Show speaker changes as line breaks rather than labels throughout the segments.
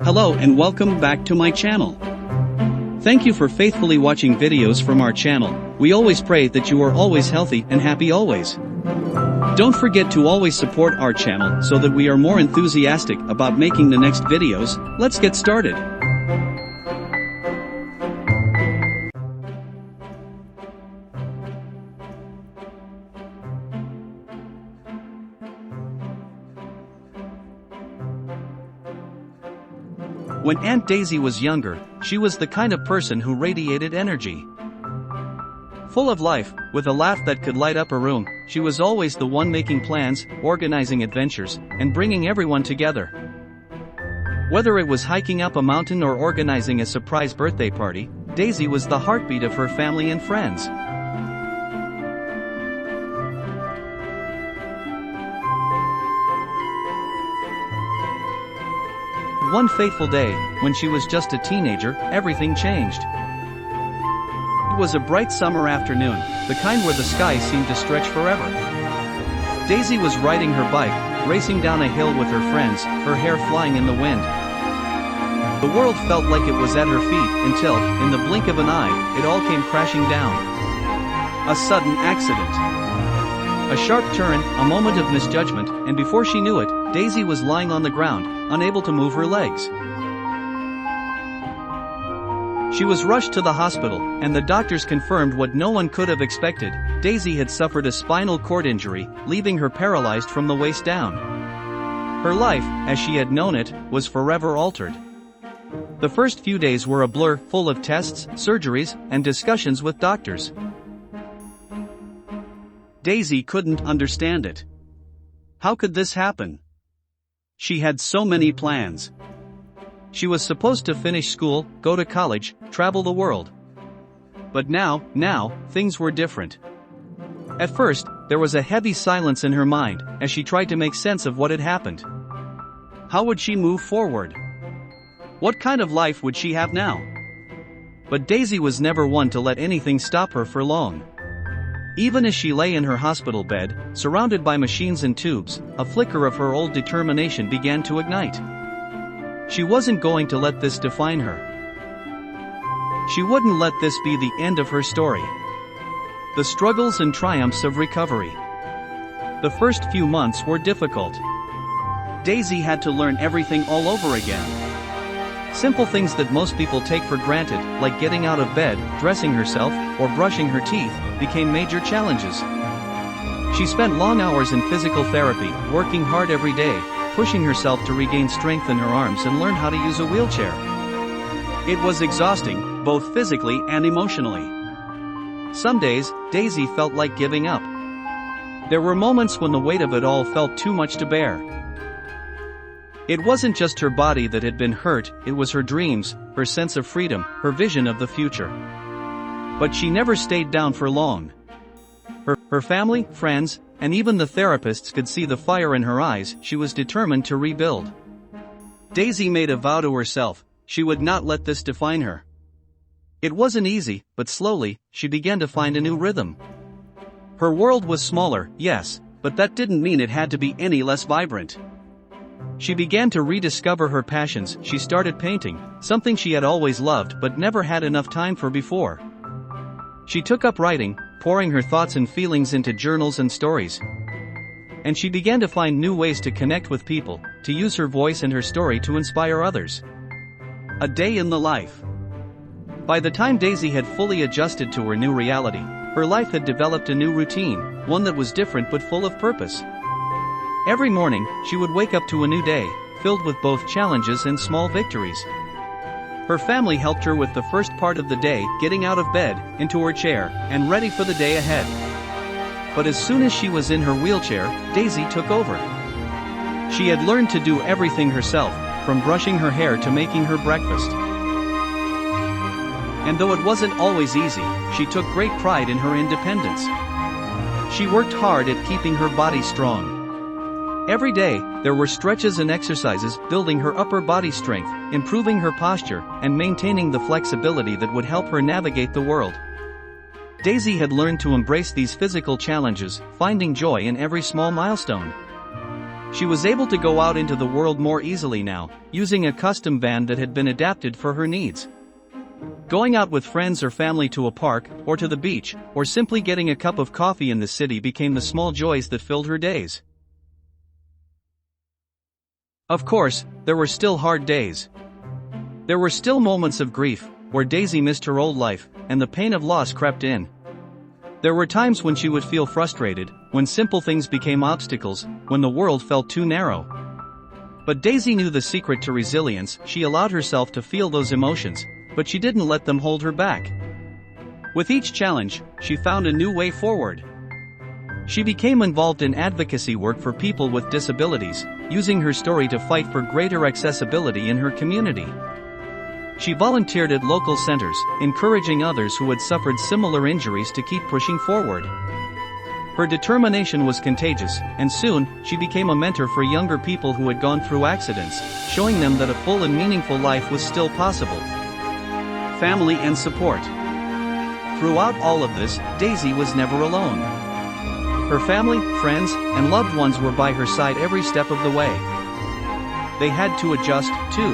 Hello and welcome back to my channel. Thank you for faithfully watching videos from our channel. We always pray that you are always healthy and happy always. Don't forget to always support our channel so that we are more enthusiastic about making the next videos. Let's get started. When Aunt Daisy was younger, she was the kind of person who radiated energy. Full of life, with a laugh that could light up a room, she was always the one making plans, organizing adventures, and bringing everyone together. Whether it was hiking up a mountain or organizing a surprise birthday party, Daisy was the heartbeat of her family and friends. One fateful day, when she was just a teenager, everything changed. It was a bright summer afternoon, the kind where the sky seemed to stretch forever. Daisy was riding her bike, racing down a hill with her friends, her hair flying in the wind. The world felt like it was at her feet until, in the blink of an eye, it all came crashing down. A sudden accident. A sharp turn, a moment of misjudgment, and before she knew it, Daisy was lying on the ground, unable to move her legs. She was rushed to the hospital, and the doctors confirmed what no one could have expected. Daisy had suffered a spinal cord injury, leaving her paralyzed from the waist down. Her life, as she had known it, was forever altered. The first few days were a blur, full of tests, surgeries, and discussions with doctors. Daisy couldn't understand it. How could this happen? She had so many plans. She was supposed to finish school, go to college, travel the world. But now, things were different. At first, there was a heavy silence in her mind, as she tried to make sense of what had happened. How would she move forward? What kind of life would she have now? But Daisy was never one to let anything stop her for long. Even as she lay in her hospital bed, surrounded by machines and tubes, a flicker of her old determination began to ignite. She wasn't going to let this define her. She wouldn't let this be the end of her story. The struggles and triumphs of recovery. The first few months were difficult. Daisy had to learn everything all over again. Simple things that most people take for granted, like getting out of bed, dressing herself, or brushing her teeth, became major challenges. She spent long hours in physical therapy, working hard every day, pushing herself to regain strength in her arms and learn how to use a wheelchair. It was exhausting, both physically and emotionally. Some days, Daisy felt like giving up. There were moments when the weight of it all felt too much to bear. It wasn't just her body that had been hurt, it was her dreams, her sense of freedom, her vision of the future. But she never stayed down for long. Her family, friends, and even the therapists could see the fire in her eyes. She was determined to rebuild. Daisy made a vow to herself, she would not let this define her. It wasn't easy, but slowly, she began to find a new rhythm. Her world was smaller, yes, but that didn't mean it had to be any less vibrant. She began to rediscover her passions. She started painting, something she had always loved but never had enough time for before. She took up writing, pouring her thoughts and feelings into journals and stories. And she began to find new ways to connect with people, to use her voice and her story to inspire others. A day in the life. By the time Daisy had fully adjusted to her new reality, her life had developed a new routine, one that was different but full of purpose. Every morning, she would wake up to a new day, filled with both challenges and small victories. Her family helped her with the first part of the day, getting out of bed, into her chair, and ready for the day ahead. But as soon as she was in her wheelchair, Daisy took over. She had learned to do everything herself, from brushing her hair to making her breakfast. And though it wasn't always easy, she took great pride in her independence. She worked hard at keeping her body strong. Every day, there were stretches and exercises, building her upper body strength, improving her posture, and maintaining the flexibility that would help her navigate the world. Daisy had learned to embrace these physical challenges, finding joy in every small milestone. She was able to go out into the world more easily now, using a custom van that had been adapted for her needs. Going out with friends or family to a park, or to the beach, or simply getting a cup of coffee in the city became the small joys that filled her days. Of course, there were still hard days. There were still moments of grief, where Daisy missed her old life, and the pain of loss crept in. There were times when she would feel frustrated, when simple things became obstacles, when the world felt too narrow. But Daisy knew the secret to resilience. She allowed herself to feel those emotions, but she didn't let them hold her back. With each challenge, she found a new way forward. She became involved in advocacy work for people with disabilities, using her story to fight for greater accessibility in her community. She volunteered at local centers, encouraging others who had suffered similar injuries to keep pushing forward. Her determination was contagious, and soon, she became a mentor for younger people who had gone through accidents, showing them that a full and meaningful life was still possible. Family and support. Throughout all of this, Daisy was never alone. Her family, friends, and loved ones were by her side every step of the way. They had to adjust, too.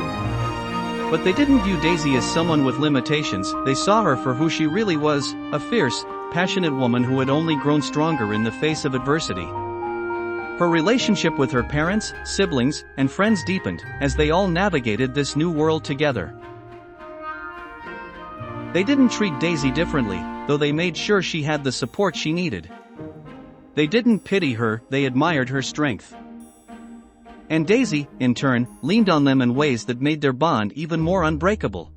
But they didn't view Daisy as someone with limitations. They saw her for who she really was, a fierce, passionate woman who had only grown stronger in the face of adversity. Her relationship with her parents, siblings, and friends deepened, as they all navigated this new world together. They didn't treat Daisy differently, though they made sure she had the support she needed. They didn't pity her, they admired her strength. And Daisy, in turn, leaned on them in ways that made their bond even more unbreakable.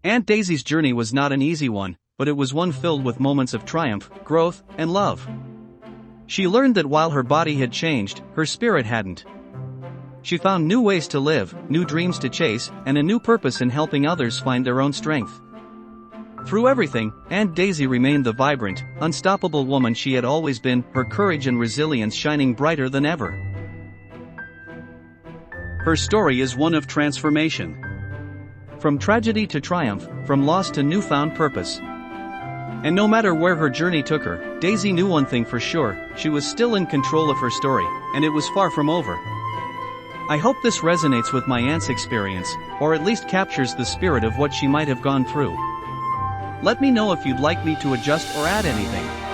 Aunt Daisy's journey was not an easy one, but it was one filled with moments of triumph, growth, and love. She learned that while her body had changed, her spirit hadn't. She found new ways to live, new dreams to chase, and a new purpose in helping others find their own strength. Through everything, Aunt Daisy remained the vibrant, unstoppable woman she had always been, her courage and resilience shining brighter than ever. Her story is one of transformation. From tragedy to triumph, from loss to newfound purpose. And no matter where her journey took her, Daisy knew one thing for sure: she was still in control of her story, and it was far from over. I hope this resonates with my aunt's experience, or at least captures the spirit of what she might have gone through. Let me know if you'd like me to adjust or add anything.